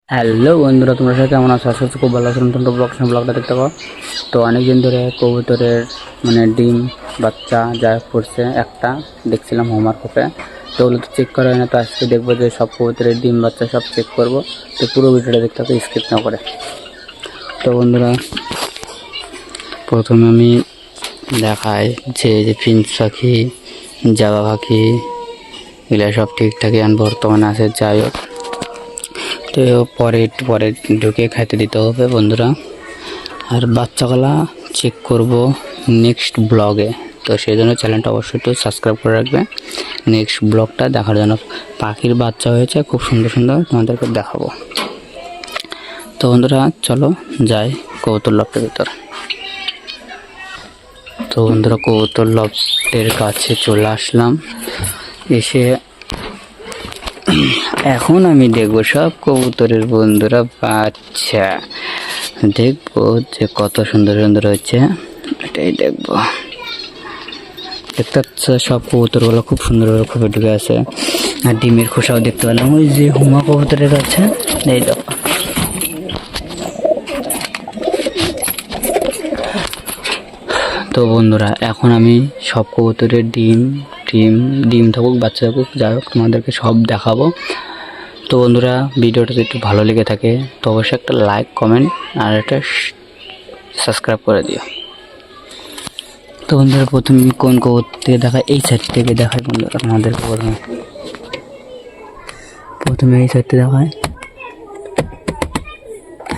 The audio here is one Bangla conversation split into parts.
হ্যালো বন্ধুরা, তোমরা সবাই কেমন আছো? আশা করছি খুব ভালো আছো। নতুন ব্লগটা দেখতে পাও। তো অনেকদিন ধরে কবুতরের ডিম বাচ্চা যা পড়ছে একটা দেখছিলাম হোমওয়ার্ক করতে। তো ওগুলো তো চেক করা হয় না, তো আজকে দেখবো যে সব কবুতরের ডিম বাচ্চা সব চেক করব। তো পুরো ভিডিওটা দেখতে হবে, স্কিপ না করে। তো বন্ধুরা, প্রথমে আমি দেখাই যে ফিঞ্চ পাখি, জাবা পাখি এগুলো সব ঠিকঠাকই বর্তমানে আছে। যাই হোক, তো একটু পরে ঢুকে খাইতে দিতে হবে বন্ধুরা। আর বাচ্চাগুলা চেক করব নেক্সট ব্লগে। তো সেই জন্য চ্যানেলটা অবশ্যই একটু সাবস্ক্রাইব করে রাখবে নেক্সট ব্লগটা দেখার জন্য। পাখির বাচ্চা হয়েছে খুব সুন্দর সুন্দর, তোমাদেরকে দেখাবো। তো বন্ধুরা চলো যাই কবুতর লফটের ভিতর। তো বন্ধুরা কবুতর লফটের কাছে চলে আসলাম। এসে এখন আমি দেখবো সব কবুতরের বন্ধুরা বাচ্চা দেখবো যে কত সুন্দর সুন্দর হচ্ছে, এটাই দেখবো। দেখতে পাচ্ছ সব কবুতরগুলো খুব সুন্দরভাবে খুবই ঢুকে আছে। আর ডিমের খোসাও দেখতে পেলাম ওই যে হুমা কবুতরের কাছে। এই দেখো, তো বন্ধুরা এখন আমি সব কবুতরের ডিম থাকুক বাচ্চা থাকুক যাই হোক তোমাদেরকে সব দেখাবো। তো বন্ধুরা, ভিডিওটা যদি একটু ভালো লেগে থাকে তো অবশ্যই একটা লাইক কমেন্ট আর একটা সাবস্ক্রাইব করে দিও। তো বন্ধুরা প্রথমে কোন কবুতর থেকে দেখাই, এই সাইড থেকে দেখাই বন্ধুরা আমাদেরকে। প্রথমে এই সাইড থেকে দেখায়।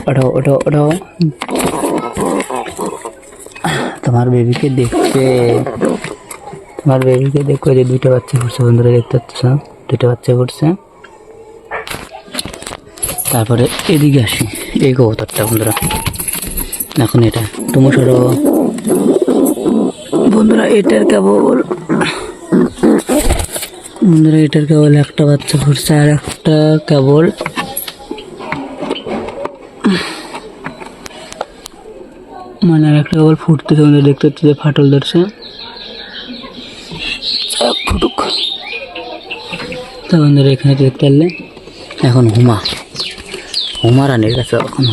ওঠাও ওঠাও ওঠাও, তোমার বেবিকে দেখছে, তোমার বেবিকে দেখো যে দুইটা বাচ্চা ফুটছে বন্ধুরা, দেখতে পাচ্ছ দুইটা বাচ্চা ফুটছে। তারপরে এদিকে আসি, এই কবুতরটা বন্ধুরা। এখন এটা তুমি সরো বন্ধুরা, এটার কেবল একটা বাচ্চা ফুটছে আর একটা কেবল আর একটা কেবল ফুটতেছে বন্ধুরা, দেখতে পাচ্ছি যে ফাটল ধরছে। ফুটুক। তা বন্ধুরা এখানে দেখতে পারলে এখন হুমা রানীর কাছে এখন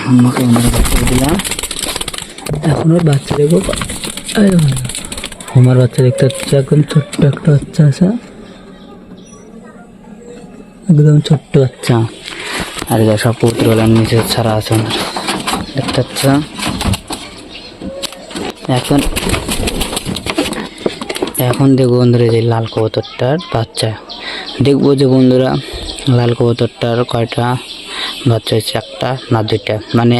হুমাকে আমরা বাচ্চা দিলাম। এখন ওর বাচ্চা দেখবো। হুমার বাচ্চা দেখতে পাচ্ছি একদম ছোট্ট একটা বাচ্চা আছে, একদম ছোট্ট বাচ্চা। আর যা সব কবুতরগুলোর নিচে ছাড়া আছে দেখতে পাচ্ছ। এখন দেখবো বন্ধুরা যে লাল কবুতরটার বাচ্চা, দেখবো যে বন্ধুরা লাল কবুতরটার কয়টা বাচ্চা হচ্ছে, একটা না দুইটা। মানে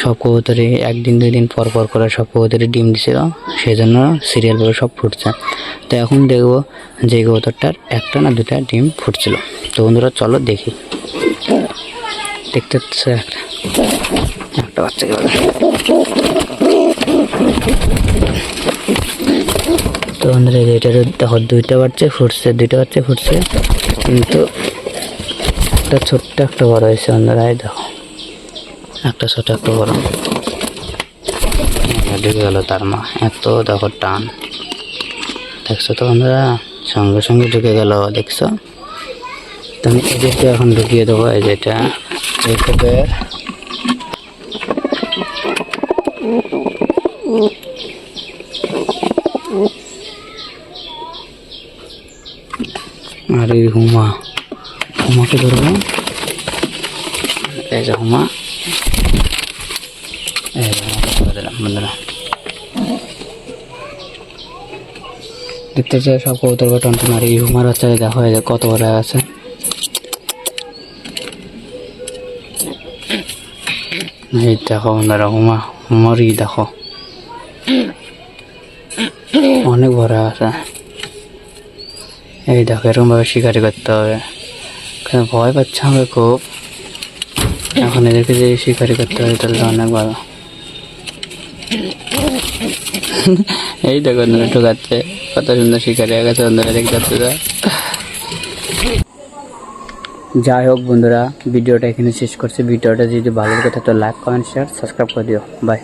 সব কবুতরে একদিন দুই দিন পর পর করে সব কবুতরে ডিম দিছিল, সেই জন্য সিরিয়ালভাবে সব ফুটছে। তো এখন দেখবো যে কবুতরটার একটা না দুটা ডিম ফুটছিল। তো বন্ধুরা চলো দেখি। দেখতে পাচ্ছে একটা বাচ্চাকে, তো বন্ধুরা এটার দেখো দুইটা বাচ্চা ফুটছে, কিন্তু একটা ছোট্ট একটা বড় হয়েছে বন্ধুরা। এই দেখো একটা ছোট একটা বড় ঢুকে গেল তার মা, এত দেখো টান, দেখছো তো বন্ধুরা, সঙ্গে সঙ্গে ঢুকে গেল দেখছো। তো আমি এদেরকে এখন ঢুকিয়ে দেবো। এই যেটা আর এই হুমাকে ধরবো। এই যে হুমা, এই দিলাম বন্ধুরা। দেখতে চাই সব কবুতর বা টনটন। আর এই হুমার বাচ্চাকে দেখো এই যে কত বড় আছে। এই দেখো বন্ধুরা হুমারই দেখো অনেক বড় আছে। এই দেখো এরকম ভাবে শিকারি করতে হবে, ভয় পাচ্ছে আমাকে খুব। এখন এদেরকে যে শিকারি করতে হবে তাহলে অনেক ভালো। এই দেখো বন্ধুরা ঢোকাচ্ছে, কত সুন্দর শিকারি হয়ে গেছে বন্ধুরা, দেখতে পাচ্ছে। যাই হোক বন্ধুরা, ভিডিওটা এখানে শেষ করছি। ভিডিওটা যদি ভালো লাগে তো লাইক কমেন্ট শেয়ার সাবস্ক্রাইব করে দিও। বাই।